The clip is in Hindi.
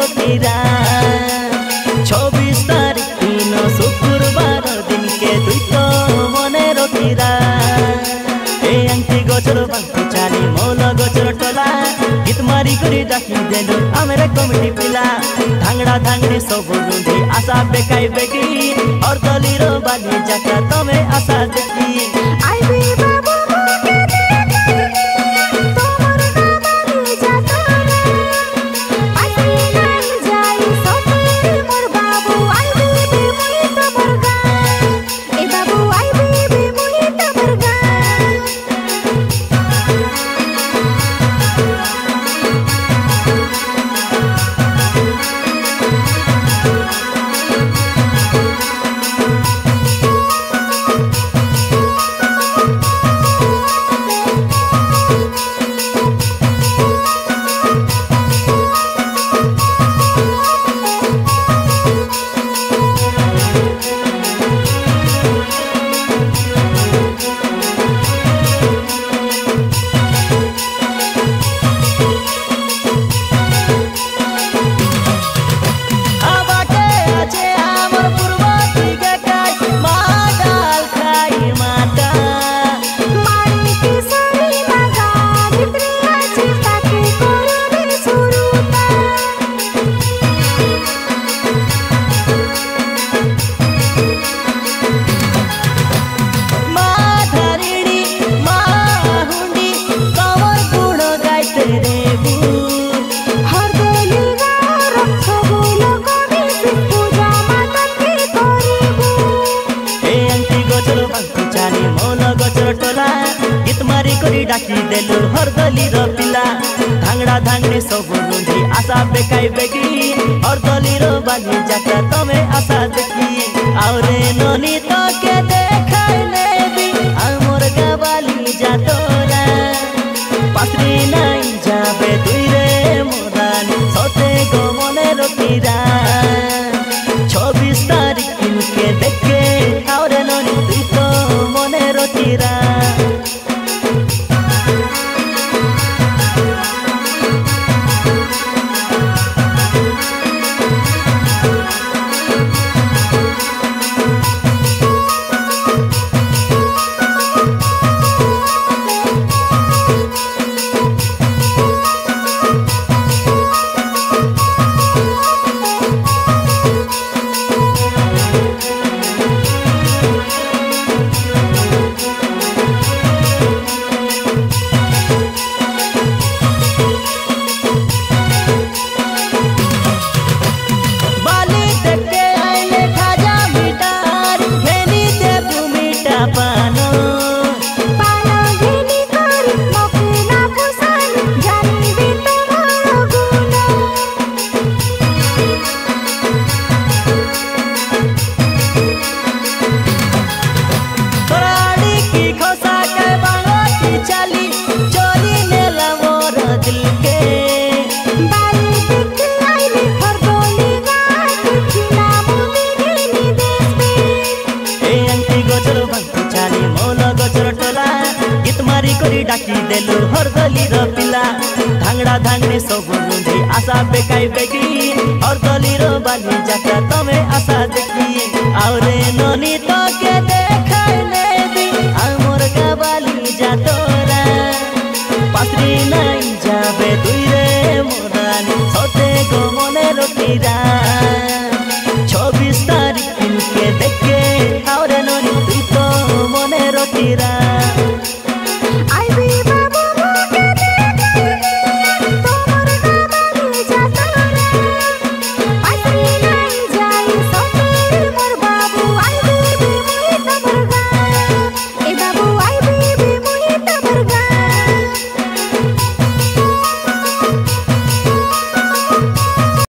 रखीरा 26 तारीख दिन शुक्रवार दिन के दुई तो मने रखीरा ए आंटी गचर बांकी चाली मौल गचर टोला गीत मारी करी डाकी देलु आमेर कमिटी पिला धांगड़ा धांगड़ी सब रुंधी आशा बेकाई बेगी और दलीर बाली जाका तमे आशा देखी गीत मारी करी डाकी देलु हर दलीर पिला धांगड़ा धांगड़ी सब रुंधी आशा बेकाई बेगी हर दलीर बाली जाका तमे आशा देखी आउरे ननी तो के देखाई लेबी आमर गावाली जातोरा पासरी नाई जाबे दुई रे मोरानी सते गो मने रखीरा 26 तारीख दिन के देखे आउरे ननी दुई तो मने रखीरा करी डाकी देलु हर दलीर पिला धांगड़ा धांगड़ी सब रुंधी आशा बेकाई बेगी हर दलीर बाली जाका तमे आशा देखी आउरे ननी तो के देखाई लेबी आमर गावाली जातोरा पासरी नाई जाबे दुई रे मोरानी सते गो मने रखीरा।